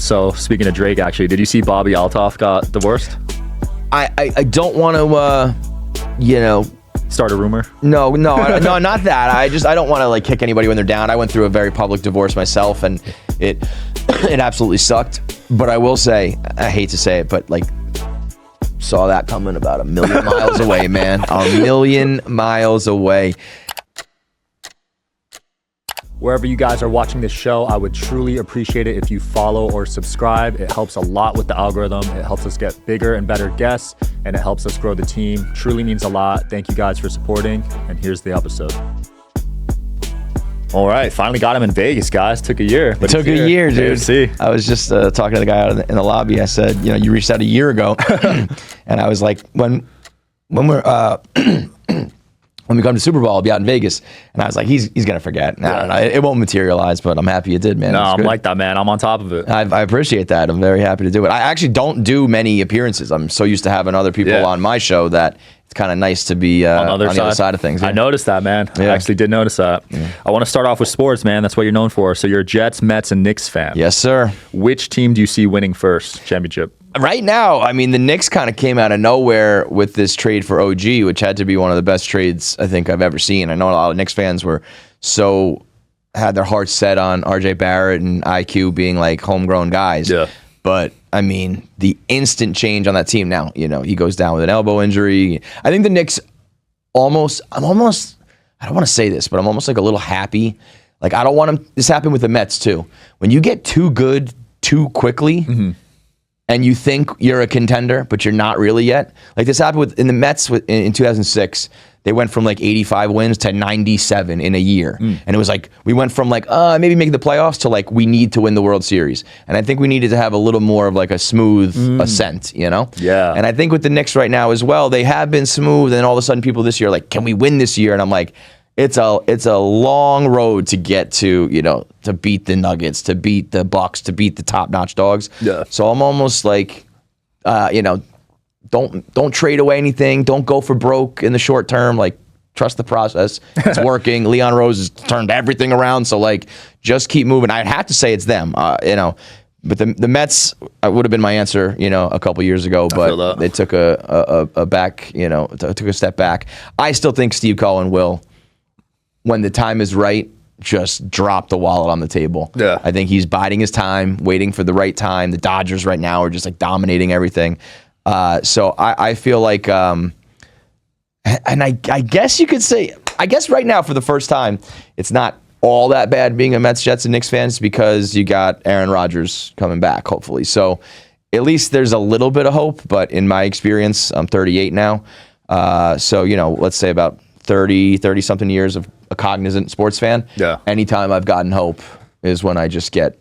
So speaking of Drake, actually, did you see Bobby Altoff got divorced? I don't want to, Start a rumor? No, not that. I don't want to like kick anybody when they're down. I went through a very public divorce myself, and it absolutely sucked. But I will say, I hate to say it, but like saw that coming about 1,000,000 miles away, man. 1,000,000 miles away. Wherever you guys are watching this show, I would truly appreciate it if you follow or subscribe. It helps a lot with the algorithm. It helps us get bigger and better guests, and it helps us grow the team. Truly means a lot. Thank you guys for supporting, and here's the episode. All right, finally got him in Vegas, guys. Took a year. It took a year, dude. KFC. I was just talking to the guy out in the lobby. I said, you reached out a year ago, and I was like, when we're when we come to Super Bowl, I'll be out in Vegas. And I was like, he's going to forget. I don't know. It won't materialize, but I'm happy it did, man. No, I'm like that, man. I'm on top of it. I appreciate that. I'm very happy to do it. I actually don't do many appearances. I'm so used to having other people on my show that it's kind of nice to be on the other side of things. Yeah. I noticed that, man. I actually did notice that. Yeah. I want to start off with sports, man. That's what you're known for. So you're a Jets, Mets, and Knicks fan. Yes, sir. Which team do you see winning first championship? Right now, I mean, the Knicks kind of came out of nowhere with this trade for OG, which had to be one of the best trades I think I've ever seen. I know a lot of Knicks fans had their hearts set on RJ Barrett and IQ being like homegrown guys. Yeah. But I mean, the instant change on that team now, he goes down with an elbow injury. I think the Knicks I don't want to say this, but I'm almost like a little happy. Like, I don't want this happened with the Mets too. When you get too good too quickly, and you think you're a contender, but you're not really yet. Like this happened in the Mets in 2006. They went from like 85 wins to 97 in a year. And it was like, we went from like, maybe making the playoffs to like, we need to win the World Series. And I think we needed to have a little more of like a smooth ascent, Yeah. And I think with the Knicks right now as well, they have been smooth. And all of a sudden people this year are like, can we win this year? And I'm like, it's a long road to get to, to beat the Nuggets, to beat the Bucks, to beat the top-notch dogs. Yeah. So I'm almost like, don't trade away anything. Don't go for broke in the short term. Like, trust the process. It's working. Leon Rose has turned everything around. So, like, just keep moving. I'd have to say it's them, But the Mets would have been my answer, a couple years ago. But they took a back, took a step back. I still think Steve Cohen will, when the time is right, just drop the wallet on the table. Yeah. I think he's biding his time, waiting for the right time. The Dodgers right now are just like dominating everything. So I feel like, and I guess you could say, right now for the first time, it's not all that bad being a Mets, Jets, and Knicks fans because you got Aaron Rodgers coming back, hopefully. So at least there's a little bit of hope, but in my experience, I'm 38 now. So, let's say about 30-something years of a cognizant sports fan. Yeah. Anytime I've gotten hope is when I just get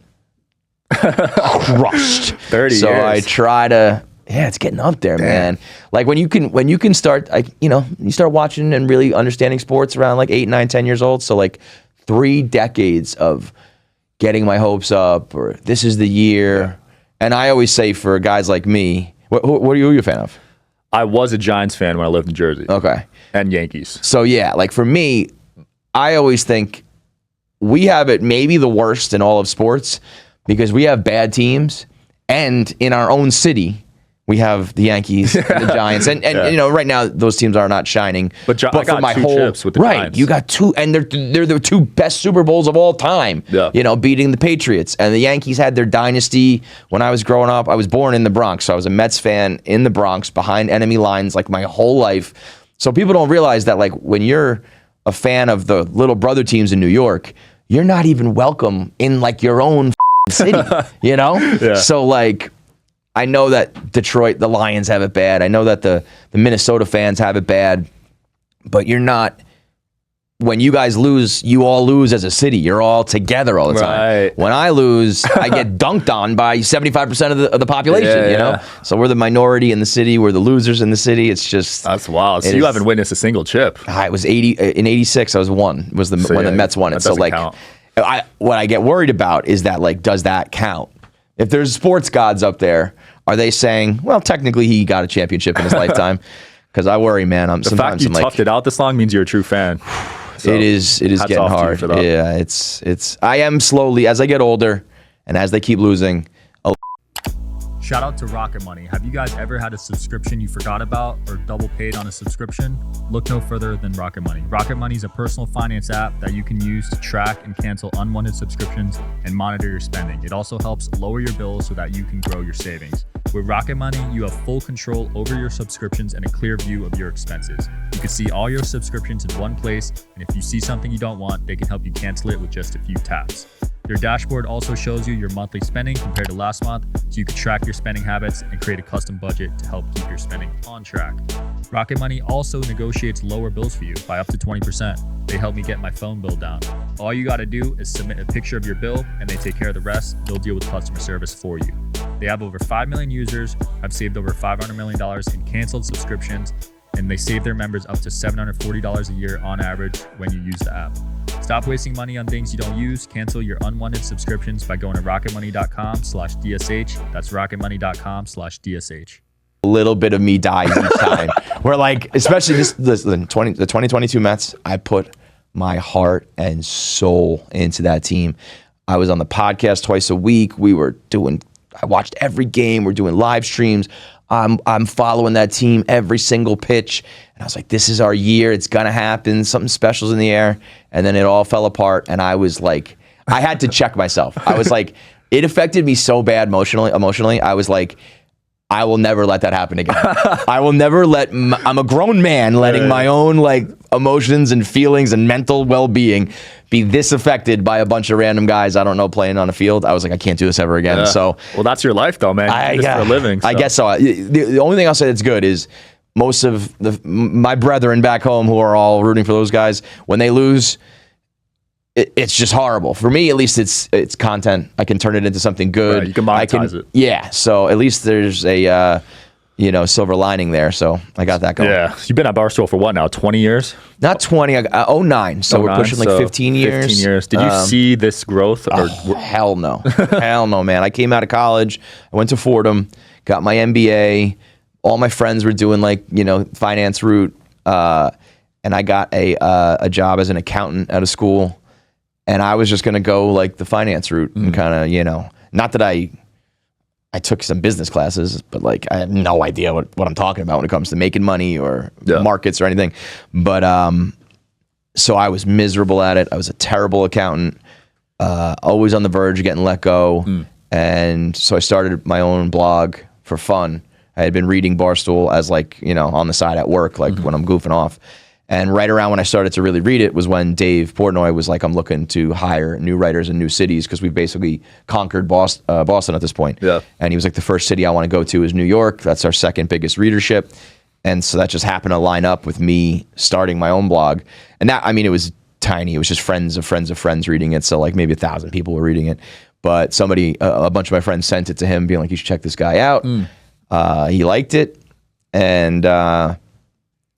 crushed. 30 so years. I try to, it's getting up there, man. Like when you can start, you start watching and really understanding sports around like 8, 9, 10 years old. So like 3 decades of getting my hopes up, or this is the year. Yeah. And I always say for guys like me, what are you a fan of? I was a Giants fan when I lived in Jersey. Okay. And Yankees. So yeah, like for me, I always think we have it maybe the worst in all of sports because we have bad teams, and in our own city, we have the Yankees and the Giants. And right now those teams are not shining. But I got my 2 chips with the Giants. You got 2, and they're the 2 best Super Bowls of all time. Yeah. Beating the Patriots. And the Yankees had their dynasty when I was growing up. I was born in the Bronx, so I was a Mets fan in the Bronx behind enemy lines like my whole life. So people don't realize that like when you're a fan of the little brother teams in New York, you're not even welcome in like your own city, Yeah. So like, I know that Detroit, the Lions have it bad. I know that the Minnesota fans have it bad, but you're not. When you guys lose, you all lose as a city. You're all together all the time. Right. When I lose, I get dunked on by 75% of the population. So we're the minority in the city. We're the losers in the city. It's just that's wild. So you haven't witnessed a single chip. I was 80 in '86. I was when the Mets won it. So like, what I get worried about is that like, does that count? If there's sports gods up there, are they saying, well, technically he got a championship in his lifetime? Because I worry, man. The fact you toughed it out this long means you're a true fan. So, it is getting hard. Yeah, it's I am slowly, as I get older and as they keep losing, Shout out to Rocket Money. Have you guys ever had a subscription you forgot about or double paid on a subscription? Look no further than Rocket Money. Rocket Money is a personal finance app that you can use to track and cancel unwanted subscriptions and monitor your spending. It also helps lower your bills so that you can grow your savings. With Rocket Money, you have full control over your subscriptions and a clear view of your expenses. You can see all your subscriptions in one place, and if you see something you don't want, they can help you cancel it with just a few taps. Your dashboard also shows you your monthly spending compared to last month, so you can track your spending habits and create a custom budget to help keep your spending on track. Rocket Money also negotiates lower bills for you by up to 20%. They help me get my phone bill down. All you gotta do is submit a picture of your bill and they take care of the rest. They'll deal with customer service for you. They have over 5 million users, have saved over $500 million in canceled subscriptions, and they save their members up to $740 a year on average when you use the app. Stop wasting money on things you don't use. Cancel your unwanted subscriptions by going to rocketmoney.com/DSH. That's rocketmoney.com/DSH. A little bit of me dies each time. We're like, especially the 2022 Mets, I put my heart and soul into that team. I was on the podcast twice a week. I watched every game. We're doing live streams. I'm following that team every single pitch. And I was like, this is our year. It's going to happen. Something special's in the air. And then it all fell apart. And I was like, I had to check myself. I was like, it affected me so bad emotionally. I was like, I will never let that happen again. I will never I'm a grown man letting my own like emotions and feelings and mental well-being be this affected by a bunch of random guys I don't know playing on a field. I was like, I can't do this ever again. So, well, that's your life though, man. You do this for a living. So. I guess so. The only thing I'll say that's good is most of my brethren back home who are all rooting for those guys, when they lose, it's just horrible. For me, at least it's content. I can turn it into something good. Right, you can monetize it. Yeah. So at least there's a silver lining there. So I got that going. Yeah. You've been at Barstool for what now? 20 years? Not 20. 09. So we're pushing like 15 years. 15 years. Did you see this growth? Hell no. Hell no, man. I came out of college. I went to Fordham, got my MBA. All my friends were doing finance route. And I got a job as an accountant at a school. And I was just going to go like the finance route and kind of, not that I took some business classes, but like I have no idea what I'm talking about when it comes to making money or markets or anything. But so I was miserable at it. I was a terrible accountant, always on the verge of getting let go. And so I started my own blog for fun. I had been reading Barstool as on the side at work, when I'm goofing off. And right around when I started to really read it was when Dave Portnoy was like, I'm looking to hire new writers in new cities because we've basically conquered Boston at this point. Yeah. And he was like, the first city I want to go to is New York. That's our second biggest readership. And so that just happened to line up with me starting my own blog. And that, it was tiny. It was just friends of friends of friends reading it. So like maybe 1,000 people were reading it. But somebody, a bunch of my friends sent it to him being like, you should check this guy out. He liked it. And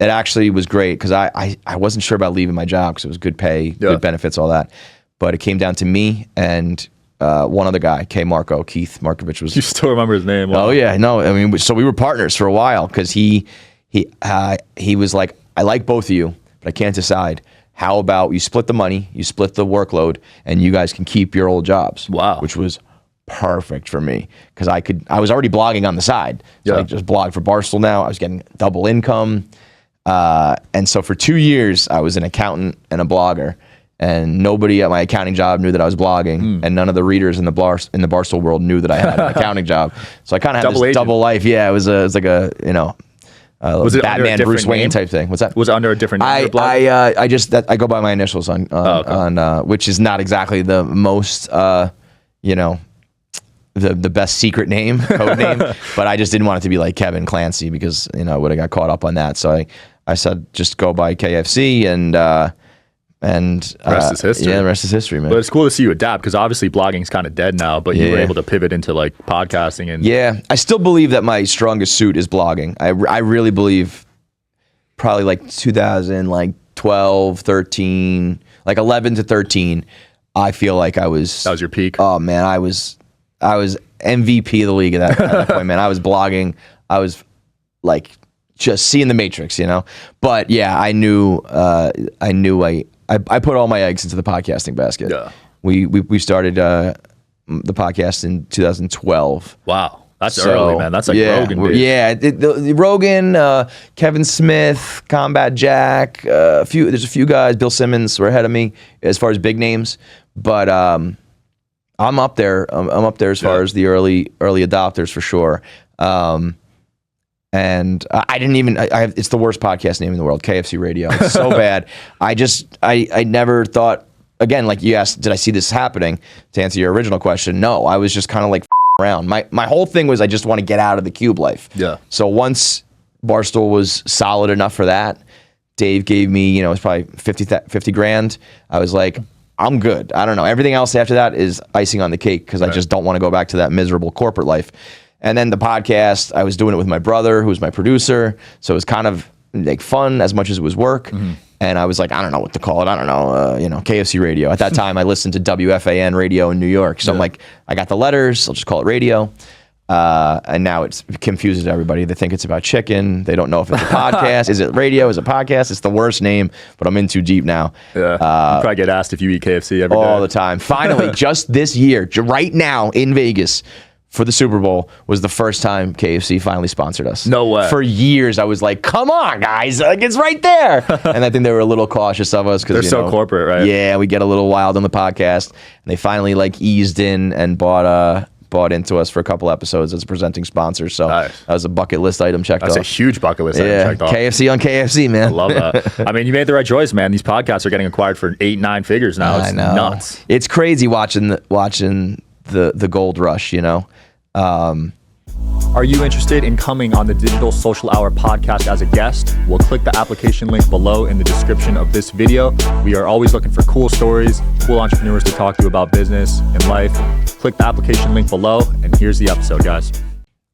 it actually was great because I wasn't sure about leaving my job because it was good pay, good benefits, all that. But it came down to me and one other guy, Keith Markovich was. You still remember his name? Wow. Oh yeah, no. So we were partners for a while because he was like, I like both of you, but I can't decide. How about you split the money, you split the workload, and you guys can keep your old jobs? Wow. Which was perfect for me because I was already blogging on the side. So I just blogged for Barstool now. I was getting double income. And so for 2 years, I was an accountant and a blogger, and nobody at my accounting job knew that I was blogging, and none of the readers in the Barstool world knew that I had an accounting job. So I kind of had this double life. Yeah, it was like a was it Batman Bruce Wayne name? Type thing. What's that? Was it under a different name? I go by my initials on which is not exactly the most the best secret name, code name, but I just didn't want it to be like Kevin Clancy because I would have got caught up on that. So I said just go by KFC and the rest is history. Yeah, the rest is history, man. But it's cool to see you adapt because obviously blogging's kind of dead now, but you were able to pivot into like podcasting and I still believe that my strongest suit is blogging. I really believe probably like 2012, 13, like 11 to 13. I feel like that was your peak. Oh man, I was MVP of the league at that point, man. I was blogging. I was like just seeing the Matrix, But yeah, I knew I put all my eggs into the podcasting basket. Yeah. We started the podcast in 2012. Wow. That's early, man. That's like Rogan days. Yeah, Rogan, Kevin Smith, Combat Jack, there's a few guys. Bill Simmons were ahead of me as far as big names, but I'm up there. I'm up there as far as the early adopters for sure. And I didn't even. It's the worst podcast name in the world. KFC Radio. It's so bad. I never thought. Again, like you asked, did I see this happening? To answer your original question, no. I was just kind of like around. My whole thing was I just want to get out of the cube life. Yeah. So once Barstool was solid enough for that, Dave gave me, it's probably 50 grand. I was like, I'm good. I don't know. Everything else after that is icing on the cake because I just don't want to go back to that miserable corporate life. And then the podcast, I was doing it with my brother, who was my producer. So it was kind of like fun as much as it was work. Mm-hmm. And I was like, I don't know what to call it. I don't know, KFC Radio. At that time, I listened to WFAN radio in New York. So I'm like, I got the letters. I'll just call it radio. And now it confuses everybody. They think it's about chicken. They don't know if it's a podcast. Is it radio? Is it podcast? It's the worst name, but I'm in too deep now. Yeah, you probably get asked if you eat KFC every day. All the time. Finally, just this year, right now in Vegas, for the Super Bowl was the first time KFC finally sponsored us. No way. For years, I was like, come on, guys. Like, it's right there. And I think they were a little cautious of us. They're so corporate, right? Yeah, we get a little wild on the podcast. And they finally eased in and bought into us for a couple episodes as a presenting sponsor. So that was a bucket list item checked off. That's a huge bucket list item checked off. KFC on KFC, man. I love that. I mean, you made the right choice, man. These podcasts are getting acquired for 8-9 figures now. It's nuts. It's crazy watching the gold rush, Are you interested in coming on the Digital Social Hour podcast as a guest? Well, click the application link below in the description of this video. We are always looking for cool stories, cool entrepreneurs to talk to about business and life. Click the application link below, and here's the episode, guys.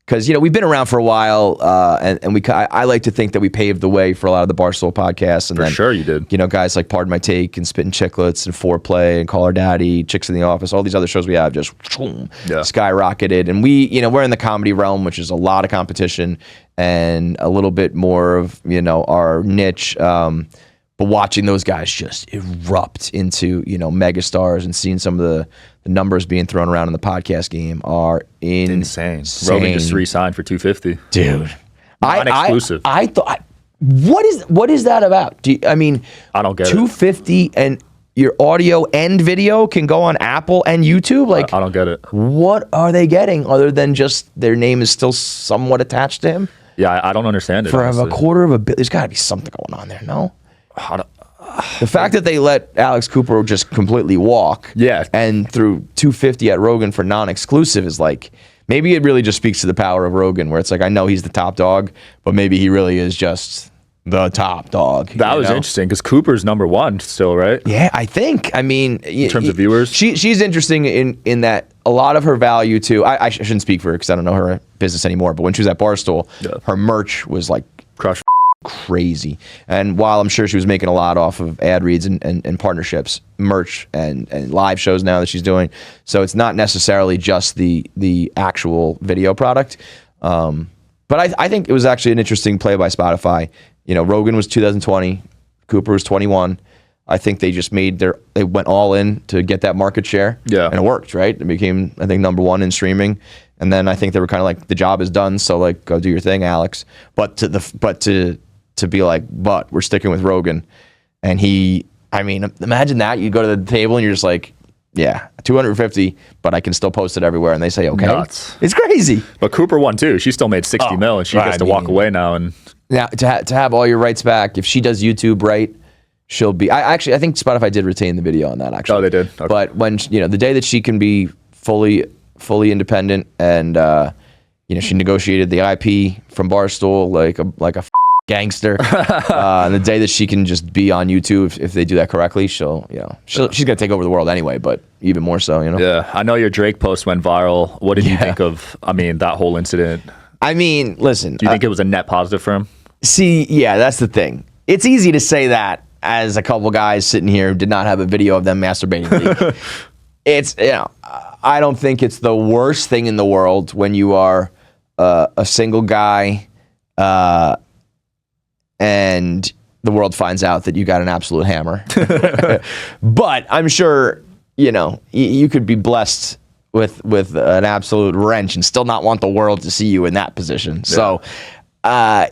Because, we've been around for a while, and I like to think that we paved the way for a lot of the Barstool podcasts. And for sure you did. Guys like Pardon My Take and Spittin' Chicklets and Foreplay and Call Our Daddy, Chicks in the Office, all these other shows we have just skyrocketed. And we're in the comedy realm, which is a lot of competition and a little bit more of, our niche. But watching those guys just erupt into, megastars and seeing some of the numbers being thrown around in the podcast game are insane. Rogan just re-signed for $250. Dude. Non-exclusive. I thought, what is that about? I don't get it. $250 and your audio and video can go on Apple and YouTube? I don't get it. What are they getting other than just their name is still somewhat attached to him? Yeah, I don't understand it. For a quarter of a billion, there's got to be something going on there, no? The fact that they let Alex Cooper just completely walk, and threw $250 at Rogan for non-exclusive is maybe it really just speaks to the power of Rogan, where it's I know he's the top dog, but maybe he really is just the top dog. That was interesting because Cooper's number one still, right? Yeah, I think. In terms of viewers, she's interesting in that a lot of her value too. I shouldn't speak for her because I don't know her business anymore. But when she was at Barstool, her merch was crush. Crazy. And while I'm sure she was making a lot off of ad reads and partnerships, merch and live shows now that she's doing, so it's not necessarily just the actual video product. But I think it was actually an interesting play by Spotify. Rogan was 2020, Cooper was 21. I think they just they went all in to get that market share. Yeah. And it worked, right? It became, I think, number one in streaming. And then I think they were kind of the job is done, so go do your thing, Alex. But to be but we're sticking with Rogan. And imagine that. You go to the table and you're just yeah, $250, but I can still post it everywhere. And they say, okay. Nuts. It's crazy. But Cooper won too. She still made $60 million, and she gets to walk away now. And now to have all your rights back, if she does YouTube right, she'll be. I think Spotify did retain the video on that, actually. Oh, they did. Okay. But when the day that she can be fully independent, and she negotiated the IP from Barstool like a gangster. And the day that she can just be on YouTube, if they do that correctly, she's gonna take over the world anyway. But even more so, Yeah, I know your Drake post went viral. What did you think of? That whole incident. Listen. Do you think it was a net positive for him? See, yeah, that's the thing. It's easy to say that as a couple guys sitting here who did not have a video of them masturbating. It's I don't think it's the worst thing in the world when you are a single guy. And the world finds out that you got an absolute hammer. But I'm sure, you could be blessed with an absolute wrench and still not want the world to see you in that position. Yeah. So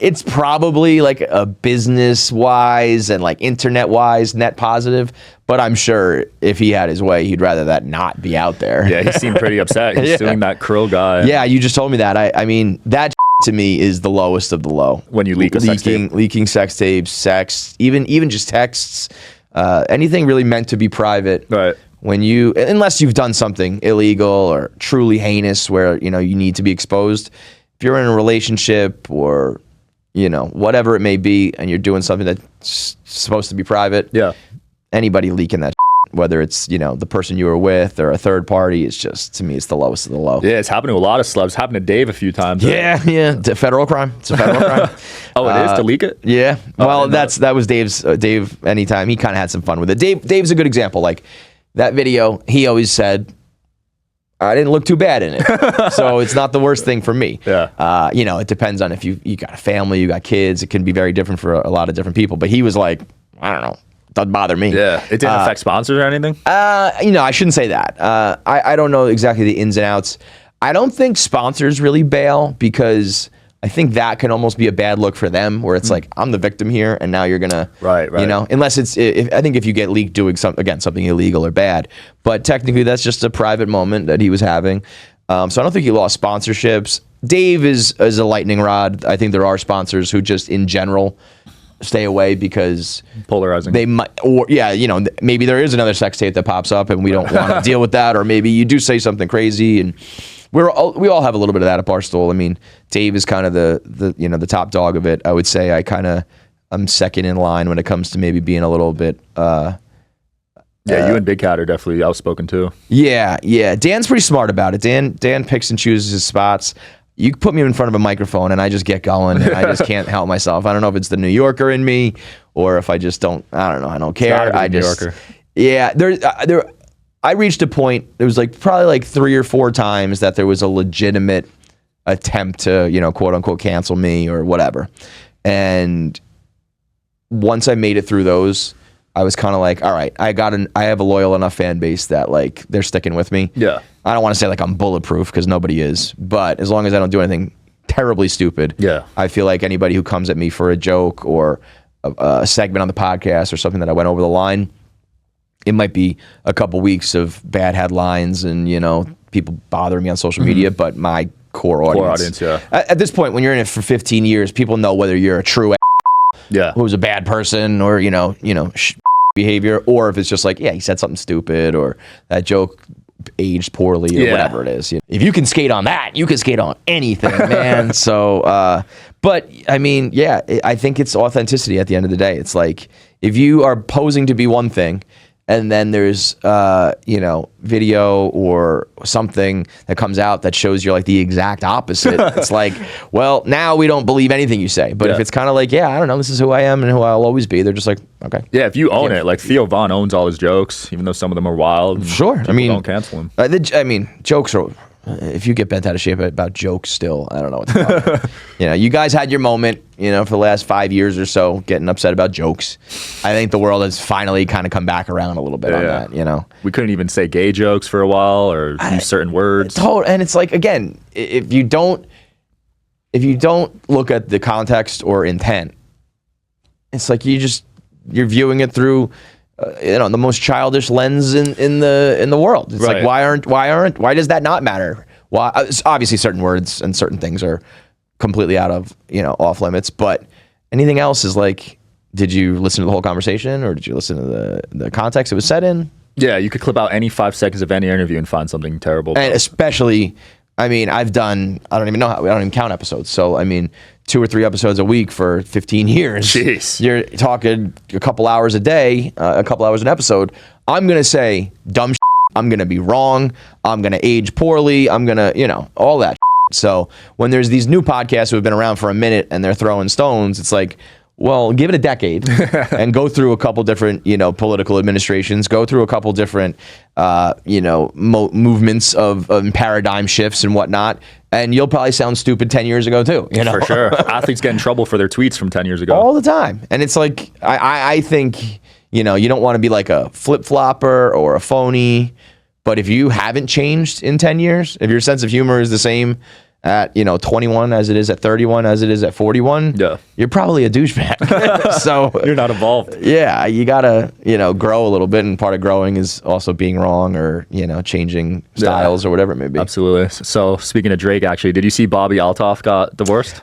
it's probably like a business-wise and like internet-wise net positive, but I'm sure if he had his way, he'd rather that not be out there. Yeah, he seemed pretty upset. He's suing that Krill guy. Yeah, you just told me that. I mean, that to me is the lowest of the low. When you leak a sex tape. Leaking sex tapes, sex, even just texts, anything really meant to be private. Right. Unless you've done something illegal or truly heinous where, you need to be exposed. If you're in a relationship or, whatever it may be, and you're doing something that's supposed to be private, anybody leaking that, whether it's, the person you were with or a third party, it's just, to me, it's the lowest of the low. Yeah, it's happened to a lot of celebs. It's happened to Dave a few times. Yeah. It's a federal crime. It's a federal crime. Oh, it is to leak it? Yeah. Well, that was Dave anytime. He kind of had some fun with it. Dave's a good example. Like, that video, he always said, I didn't look too bad in it. So it's not the worst thing for me. Yeah. It depends on if you got a family, you got kids. It can be very different for a lot of different people. But he was like, I don't know. Doesn't bother me. Yeah. It didn't affect sponsors or anything? I shouldn't say that. I don't know exactly the ins and outs. I don't think sponsors really bail because I think that can almost be a bad look for them, where it's like, I'm the victim here, and now you're gonna, right. Unless I think if you get leaked doing something illegal or bad, but technically that's just a private moment that he was having. So I don't think he lost sponsorships. Dave is a lightning rod. I think there are sponsors who just in general stay away because polarizing. They might, or maybe there is another sex tape that pops up, and we don't want to deal with that, or maybe you do say something crazy and. We all have a little bit of that at Barstool. I mean, Dave is kind of the top dog of it. I would say I'm second in line when it comes to maybe being a little bit. You and Big Cat are definitely outspoken too. Yeah. Dan's pretty smart about it. Dan picks and chooses his spots. You put me in front of a microphone and I just get going and I just can't help myself. I don't know if it's the New Yorker in me or if I just don't. I don't know. I don't care. New Yorker. Yeah. I reached a point, it was probably 3 or 4 times that there was a legitimate attempt to, quote unquote, cancel me or whatever. And once I made it through those, I was kind of like, all right, I have a loyal enough fan base that they're sticking with me. Yeah. I don't want to say I'm bulletproof because nobody is, but as long as I don't do anything terribly stupid, I feel like anybody who comes at me for a joke or a segment on the podcast or something that I went over the line, it might be a couple weeks of bad headlines and, people bothering me on social media, but my core audience. At this point, when you're in it for 15 years, people know whether you're a true who's a bad person or, behavior, or if it's just he said something stupid or that joke aged poorly or whatever it is. If you can skate on that, you can skate on anything, man. So, but I mean, I think it's authenticity at the end of the day. It's if you are posing to be one thing, and then there's, video or something that comes out that shows you're the exact opposite. It's well, now we don't believe anything you say. But if it's kind of I don't know, this is who I am and who I'll always be. They're just okay. Yeah, if you own it, Theo Von owns all his jokes, even though some of them are wild. Sure. Don't cancel them. Jokes are... If you get bent out of shape about jokes still, I don't know what to talk about. You guys had your moment, for the last 5 years or so, getting upset about jokes. I think the world has finally kind of come back around a little bit on that, We couldn't even say gay jokes for a while or use certain words. And it's again, if you don't look at the context or intent, it's you're viewing it through the most childish lens in the world. It's right. Why does that not matter? Why? Obviously, certain words and certain things are completely out of off limits. But anything else is did you listen to the whole conversation or did you listen to the context it was said in? Yeah, you could clip out any 5 seconds of any interview and find something terrible. And especially, I've done, I don't even count episodes. So 2 or 3 episodes a week for 15 years. Jeez. You're talking a couple hours a day, a couple hours an episode. I'm going to say dumb shit. I'm going to be wrong. I'm going to age poorly. I'm going to, all that shit. So when there's these new podcasts who have been around for a minute and they're throwing stones, it's well, give it a decade and go through a couple different, political administrations, go through a couple different, movements of paradigm shifts and whatnot. And you'll probably sound stupid 10 years ago too. For sure. Athletes get in trouble for their tweets from 10 years ago. All the time. And it's I think, you don't want to be a flip-flopper or a phony But if you haven't changed in 10 years, if your sense of humor is the same at 21 as it is at 31 as it is at 41, you're probably a douchebag. So you're not evolved. Yeah, you gotta grow a little bit, and part of growing is also being wrong or changing styles or whatever it may be. Absolutely. So speaking of Drake, actually, did you see Bobby Altoff got divorced?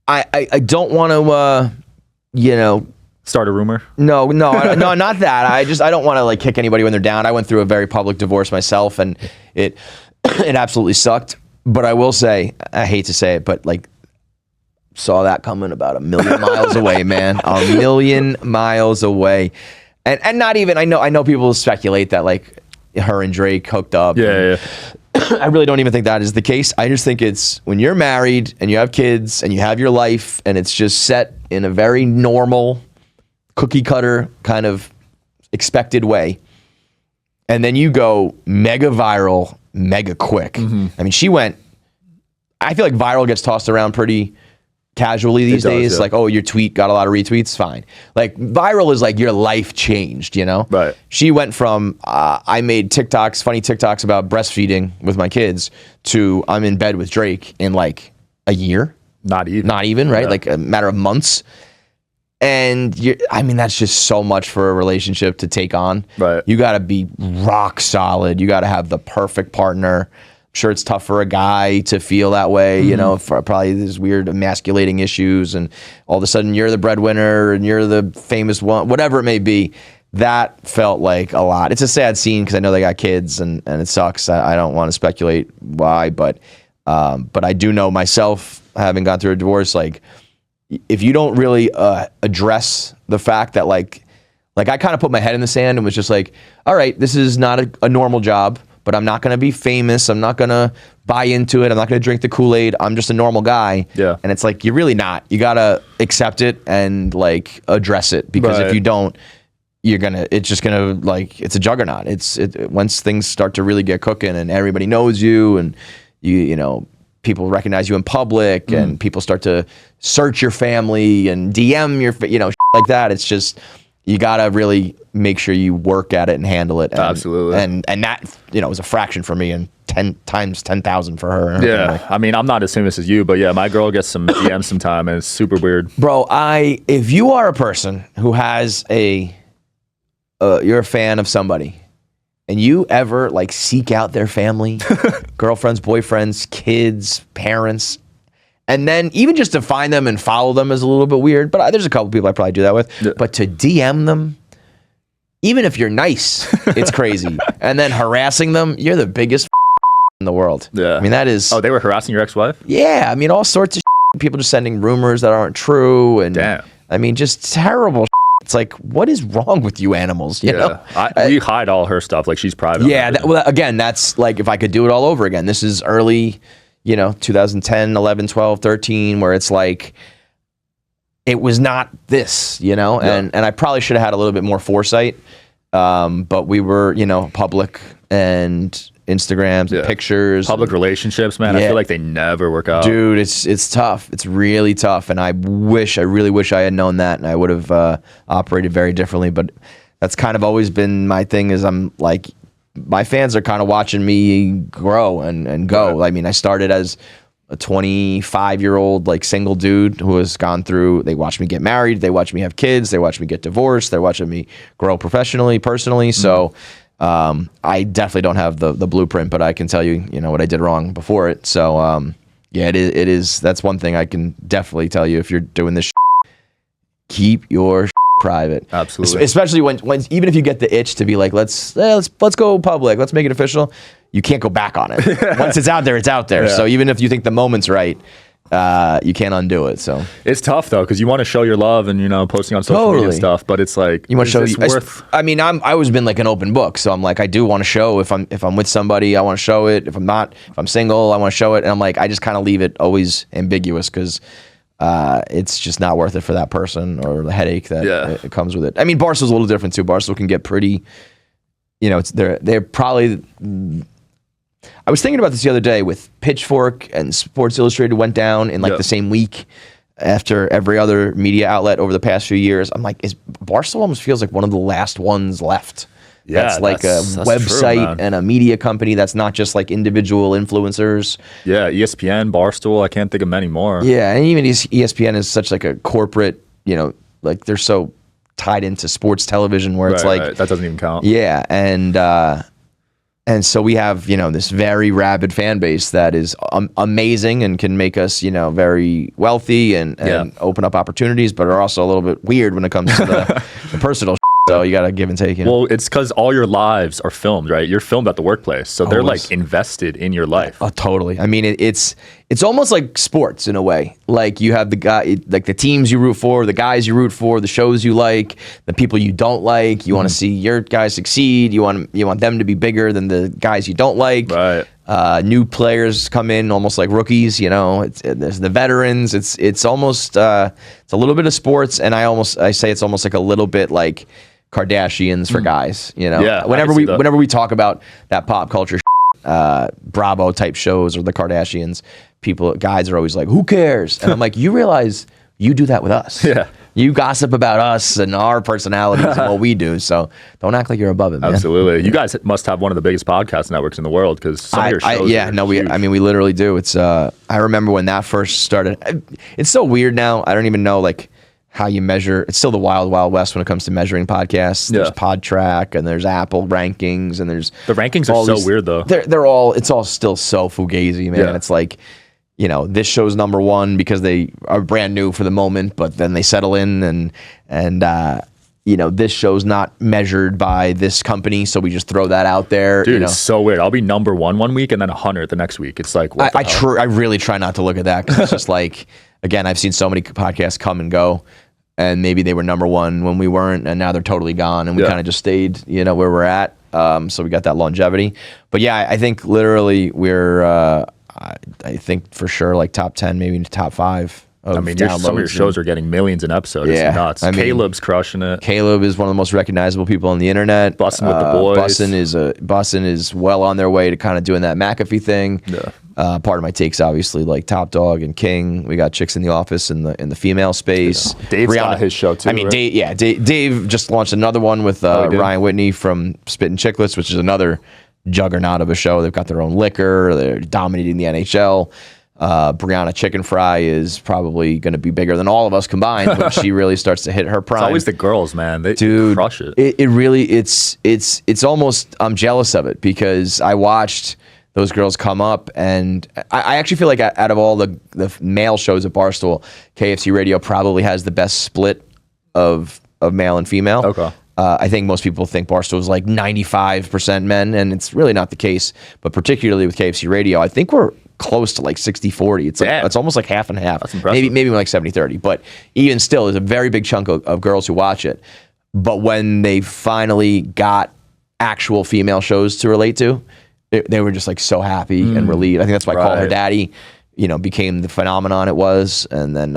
I don't want to start a rumor. No, not that. I don't want to like kick anybody when they're down. I went through a very public divorce myself, and it absolutely sucked. But I will say, I hate to say it, but like saw that coming about 1,000,000 miles away, man. 1,000,000 miles away. And not even, I know people speculate that like her and Drake hooked up. Yeah. I really don't even think that is the case. I just think it's when you're married and you have kids and you have your life and it's just set in a very normal cookie cutter kind of expected way. And then you go mega viral, mega quick. I mean, I feel like viral gets tossed around pretty casually these days. Yeah. Like, oh, your tweet got a lot of retweets, fine. Like viral is like your life changed, Right. She went from, I made TikToks, funny TikToks about breastfeeding with my kids to I'm in bed with Drake in like a year. Not even, right? Yeah. Like a matter of months. And that's just so much for a relationship to take on. Right. You got to be rock solid. You got to have the perfect partner. I'm sure it's tough for a guy to feel that way, for probably these weird emasculating issues, and all of a sudden you're the breadwinner and you're the famous one, whatever it may be. That felt like a lot. It's a sad scene because I know they got kids and it sucks. I don't want to speculate why, but I do know myself, having gone through a divorce, like, if you don't really address the fact that like I kind of put my head in the sand and was just like, all right, this is not a normal job, but I'm not going to be famous. I'm not going to buy into it. I'm not going to drink the Kool-Aid. I'm just a normal guy. Yeah. And it's like, you're really not. You got to accept it and like address it, because if you don't, it's just going to like, it's a juggernaut. Once things start to really get cooking and everybody knows you and people recognize you in public and people start to search your family and DM your, like that. It's just, you got to really make sure you work at it and handle it. And, absolutely. And that, was a fraction for me and 10 times 10,000 for her. Yeah. I mean, I'm not as famous as you, but yeah, my girl gets some DMs sometime and it's super weird. Bro, if you are a person who has you're a fan of somebody, and you ever like seek out their family, girlfriends, boyfriends, kids, parents, and then even just to find them and follow them is a little bit weird, but there's a couple people I probably do that with. Yeah. But to DM them, even if you're nice, it's crazy. And then harassing them, you're the biggest in the world. Yeah. I mean, that is... Oh, they were harassing your ex-wife? Yeah. I mean, all sorts of people just sending rumors that aren't true. And damn. I mean, just terrible. It's like, what is wrong with you animals? You know? We hide all her stuff. Like, she's private. Yeah. Again, that's like, if I could do it all over again, this is early, 2010, 11, 12, 13, where it's like, it was not this, Yeah. and I probably should have had a little bit more foresight. But we were, public and Instagrams, and pictures, public relationships, man. I feel like they never work out. Dude, it's tough. It's really tough. And I really wish I had known that, and I would have operated very differently. But that's kind of always been my thing, is I'm like, my fans are kind of watching me grow and go. Right. I mean, I started as a 25-year-old like single dude who has gone through, they watch me get married, they watch me have kids, they watch me get divorced, they're watching me grow professionally, personally. So I definitely don't have the blueprint, but I can tell you, what I did wrong before it. So it is, that's one thing I can definitely tell you. If you're doing this, keep your private. Absolutely. Especially when even if you get the itch to be like, let's go public, let's make it official, you can't go back on it. Once it's out there, it's out there. Yeah. So even if you think the moment's right, you can't undo it. So it's tough though, because you want to show your love and posting on social media and stuff, but it's like, you want to show I've always been like an open book, so I'm like, I do want to show if I'm with somebody, I want to show it. If I'm single, I want to show it. And I'm like, I just kind of leave it always ambiguous, because it's just not worth it for that person, or the headache that it comes with it. I mean, Barstool's a little different too. Barstool can get pretty, they're probably. I was thinking about this the other day with Pitchfork and Sports Illustrated went down in like the same week after every other media outlet over the past few years. I'm like, Barstool almost feels like one of the last ones left. that's like that's a true, website man. and a media company that's not just like individual influencers. Yeah, ESPN, Barstool. I can't think of many more. Yeah, and even ESPN is such like a corporate, like they're so tied into sports television where it's like that doesn't even count. Yeah, and so we have, this very rabid fan base that is amazing and can make us, very wealthy and open up opportunities, but are also a little bit weird when it comes to the personal. So you got to give and take. Well, it's because all your lives are filmed, right? You're filmed at the workplace, so they're like invested in your life. Oh, totally. I mean, it's almost like sports in a way. Like you have the guy, like the teams you root for, the guys you root for, the shows you like, the people you don't like. You want to see your guys succeed. You want them to be bigger than the guys you don't like. Right. New players come in almost like rookies. There's the veterans. It's almost it's a little bit of sports, and I say it's almost like a little bit like Kardashians for guys, Yeah, whenever we talk about that pop culture Bravo type shows or the Kardashians, guys are always like, who cares? And I'm like, you realize you do that with us. Yeah. You gossip about us and our personalities and what we do. So don't act like you're above it, man. Absolutely. You guys must have one of the biggest podcast networks in the world because some of your shows we literally do. It's I remember when that first started. It's so weird now. I don't even know like how you measure. It's still the wild, wild west when it comes to measuring podcasts. There's PodTrack and there's Apple rankings and there's the rankings are so weird though. It's all still so fugazi, man. Yeah. It's like, this show's number one because they are brand new for the moment, but then they settle in and this show's not measured by this company, so we just throw that out there. Dude, it's so weird. I'll be number one week and then 100 the next week. It's like, what I really try not to look at that because it's just like, again, I've seen so many podcasts come and go, and maybe they were number one when we weren't, and now they're totally gone, and we kind of just stayed, where we're at. So we got that longevity. But yeah, I think literally we're, I think for sure like top 10, maybe top 5. Some of your shows are getting millions in episodes. Yeah, it's nuts. Caleb's crushing it. Caleb is one of the most recognizable people on the internet. Bussin' with the boys. Bussin' is well on their way to kind of doing that McAfee thing. Yeah. Part of my takes, obviously, like Top Dog and King. We got Chicks in the Office in the female space. Yeah. Dave's got his show too. Right? Dave just launched another one with Ryan Whitney from Spittin' Chicklets, which is another juggernaut of a show. They've got their own liquor. They're dominating the NHL. Brianna Chicken Fry is probably going to be bigger than all of us combined when she really starts to hit her prime. It's always the girls, man. They crush it. It really, it's almost, I'm jealous of it because I watched those girls come up, and I actually feel like out of all the male shows at Barstool, KFC Radio probably has the best split of male and female. Okay. I think most people think Barstool is like 95% men, and it's really not the case. But particularly with KFC Radio, I think we're close to like 60-40. It's almost like half and half. That's impressive. Maybe like 70-30. But even still, there's a very big chunk of girls who watch it. But when they finally got actual female shows to relate to, they were just like so happy and relieved. I think that's why Call Her Daddy, became the phenomenon it was. And then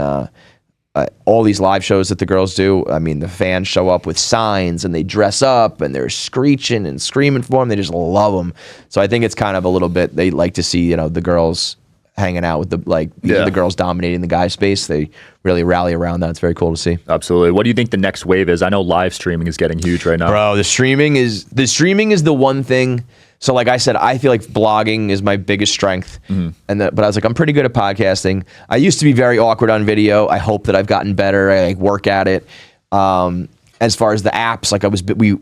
all these live shows that the girls do, I mean, the fans show up with signs and they dress up and they're screeching and screaming for them. They just love them. So I think it's kind of a little bit, they like to see, the girls hanging out with the girls dominating the guy space. They really rally around that. It's very cool to see. Absolutely. What do you think the next wave is? I know live streaming is getting huge right now. Bro, the streaming is the one thing. So like I said, I feel like blogging is my biggest strength. But I was like, I'm pretty good at podcasting. I used to be very awkward on video. I hope that I've gotten better. I work at it. As far as the apps, we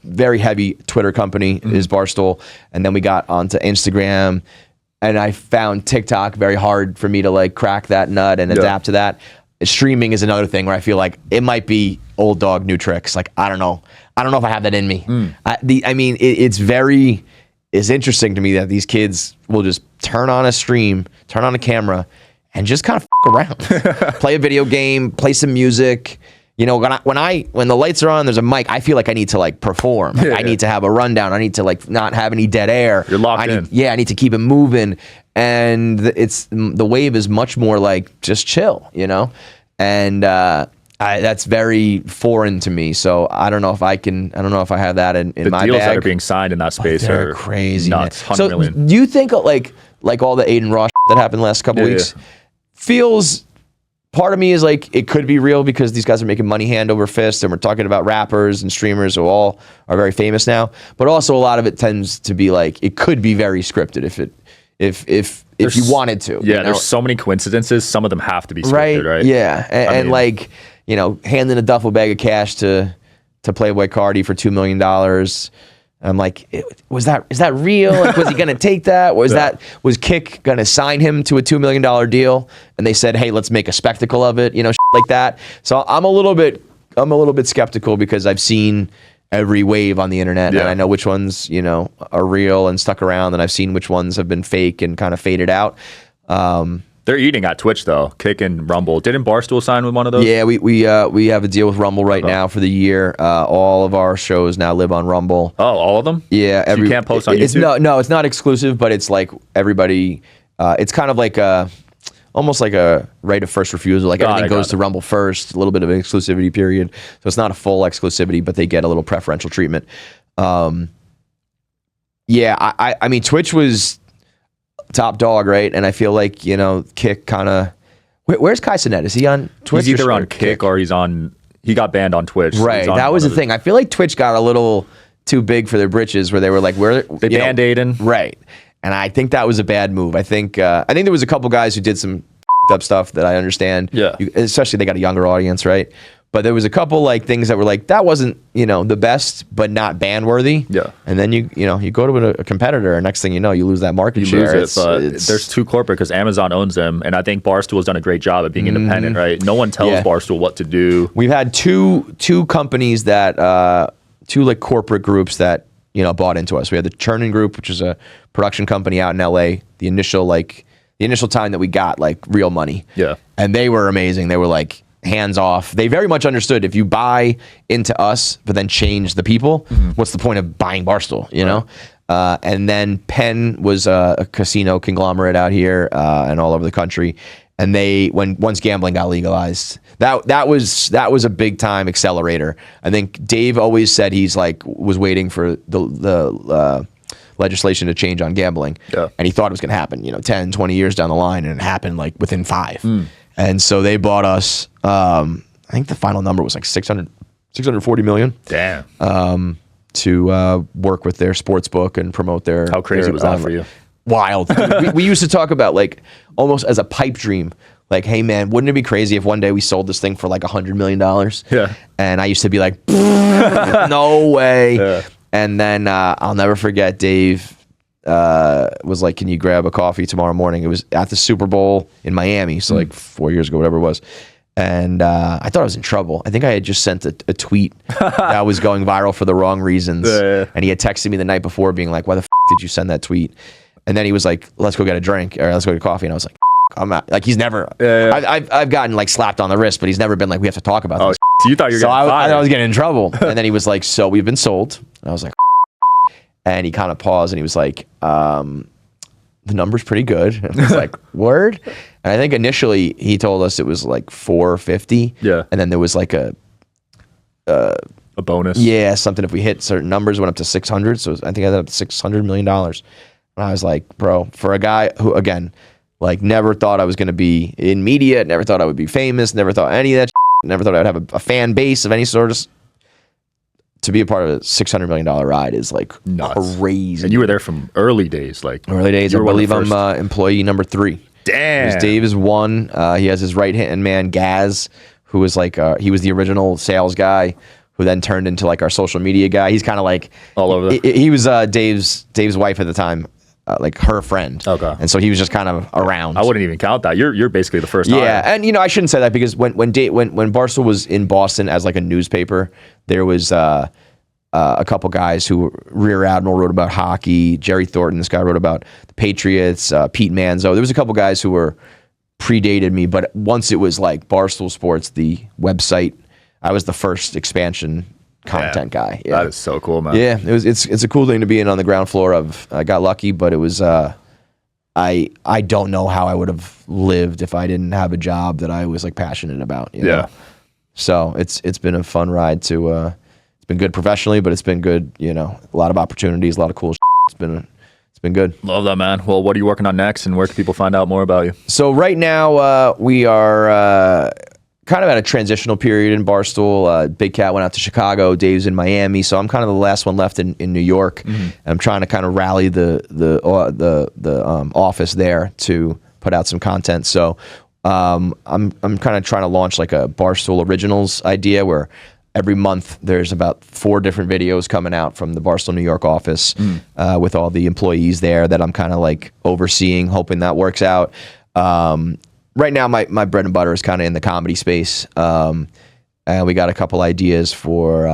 very heavy Twitter company is Barstool. And then we got onto Instagram, and I found TikTok very hard for me to crack that nut and adapt to that. Streaming is another thing where I feel like it might be old dog, new tricks. I don't know if I have that in me. It's interesting to me that these kids will just turn on a stream, turn on a camera, and just kind of around. Play a video game, play some music. When the lights are on, there's a mic, I feel like I need to perform. I need to have a rundown. I need to not have any dead air. You're locked in. Yeah, I need to keep it moving. And the wave is much more just chill, and that's very foreign to me. So I don't know if I have that in my bag. The deals that are being signed in that space are crazy, nuts. Man. So do you think like all the Aiden Ross that happened the last couple weeks feels part of me is like, it could be real because these guys are making money hand over fist, and we're talking about rappers and streamers who all are very famous now. But also a lot of it tends to be like, it could be very scripted if you wanted to. Yeah, you know? there's so many coincidences. Some of them have to be scripted, right? Yeah, and like, you know, handing a duffel bag of cash to Playboy Cardi for $2 million. I'm like, is that real? Like, was he going to take that? Was Kick going to sign him to a $2 million deal? And they said, hey, let's make a spectacle of it, you know, like that. So I'm a little bit skeptical because I've seen every wave on the internet, and I know which ones, you know, are real and stuck around, and I've seen which ones have been fake and kind of faded out. They're eating at Twitch though. Kick and Rumble. Didn't Barstool sign with one of those? Yeah, we have a deal with Rumble right now for the year. All of our shows now live on Rumble. Oh, all of them? Yeah, so you can't post on YouTube? No, it's not exclusive, but it's like everybody. It's kind of like almost like a right of first refusal. Like everything goes to Rumble first. A little bit of an exclusivity period, so it's not a full exclusivity, but they get a little preferential treatment. Yeah, I mean, Twitch was top dog, right? And I feel like, you know, Kick kind of. Where's Kai Cenat? Is he on Twitch? He's either on Kick or he's on. He got banned on Twitch. Right, that was the thing. I feel like Twitch got a little too big for their britches, where they were like, they banned Aiden. Right, and I think that was a bad move. I think there was a couple guys who did some up stuff that I understand. Yeah, especially they got a younger audience, right? But there was a couple like things that were like, that wasn't, you know, the best, but not ban worthy. Yeah. And then you go to a competitor, and next thing you know, you lose that market share. Lose it, but there's too corporate because Amazon owns them, and I think Barstool has done a great job at being independent, right? No one tells Barstool what to do. We've had two companies that two like corporate groups that, you know, bought into us. We had the Chernin Group, which is a production company out in LA. The initial time that we got like real money. Yeah. And they were amazing. They were like hands off. They very much understood if you buy into us but then change the people, what's the point of buying Barstool, you know? And then Penn was a casino conglomerate out here and all over the country. And once gambling got legalized, that was a big time accelerator. I think Dave always said he's like was waiting for the legislation to change on gambling. Yeah. And he thought it was going to happen, 10, 20 years down the line, and it happened like within 5. And so they bought us, I think the final number was like 640 million. Damn. To work with their sports book and promote their. How crazy was that for you? Wild. we used to talk about like almost as a pipe dream. Like, hey man, wouldn't it be crazy if one day we sold this thing for like $100 million? Yeah. And I used to be like, no way. Yeah. And then I'll never forget, Dave was like, can you grab a coffee tomorrow morning? It was at the Super Bowl in Miami, so like 4 years ago, whatever it was. And I thought I was in trouble. I think I had just sent a tweet that was going viral for the wrong reasons. And he had texted me the night before being like, why the f*** did you send that tweet? And then he was like, let's go get a drink, or let's go get coffee. And I was like, I'm out. Like, he's never, I've gotten like slapped on the wrist, but he's never been like, we have to talk about this. So you thought you were getting fired. I was getting in trouble. And then he was like, so we've been sold. And I was like, and he kind of paused and he was like, the number's pretty good. And I was like, word? And I think initially he told us it was like 450. Yeah. And then there was like a bonus. Yeah, something if we hit certain numbers, went up to 600. So I think I ended up $600 million. And I was like, bro, for a guy who, again, like never thought I was going to be in media, never thought I would be famous, never thought any of that shit, never thought I would have a fan base of any sort of, to be a part of a $600 million ride is like nuts. Crazy. And you were there from early days, like early days. I believe I'm employee number 3. Damn. Dave is 1. He has his right hand man, Gaz, who was like, he was the original sales guy, who then turned into like our social media guy. He's kind of like all over. He was Dave's wife at the time. Like her friend. Okay. And so he was just kind of around. I wouldn't even count that. You're basically the first hire. Yeah, and I shouldn't say that because when Barstool was in Boston as like a newspaper, there was a couple guys who Rear Admiral wrote about hockey, Jerry Thornton, this guy wrote about the Patriots, Pete Manzo. There was a couple guys who were predated me, but once it was like Barstool Sports, the website, I was the first expansion content guy. Yeah. That is so cool, man. Yeah, it's a cool thing to be in on the ground floor of. I got lucky, but it was I don't know how I would have lived if I didn't have a job that I was like passionate about. You know? So it's been a fun ride it's been good professionally, but it's been good, a lot of opportunities, a lot of cool shit. It's been good. Love that, man. Well, what are you working on next, and where can people find out more about you? So right now we are kind of at a transitional period in Barstool. Big Cat went out to Chicago. Dave's in Miami. So I'm kind of the last one left in New York. And I'm trying to kind of rally the office there to put out some content. So I'm kind of trying to launch like a Barstool Originals idea where every month there's about 4 different videos coming out from the Barstool New York office with all the employees there that I'm kind of like overseeing, hoping that works out. Right now, my bread and butter is kind of in the comedy space. And we got a couple ideas for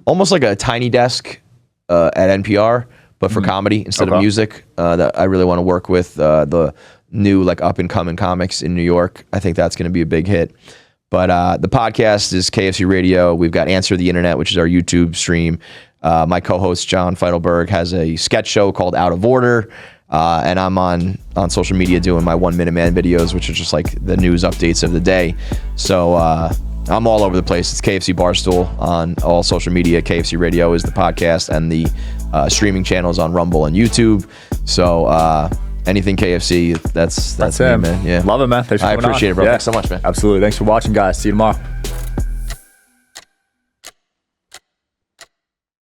almost like a tiny desk at NPR, but for comedy instead of music that I really want to work with the new like up and coming comics in New York. I think that's going to be a big hit. But the podcast is KFC Radio. We've got Answer the Internet, which is our YouTube stream. My co-host, John Feidelberg, has a sketch show called Out of Order. And I'm on social media doing my 1 Minute Man videos, which are just like the news updates of the day. So I'm all over the place. It's KFC Barstool on all social media. KFC Radio is the podcast, and the streaming channels on Rumble and YouTube. So anything KFC, that's it, me, man. Yeah. Love it, man. Thanks for coming I appreciate on. it, bro. Thanks so much, man. Absolutely. Thanks for watching, guys. See you tomorrow.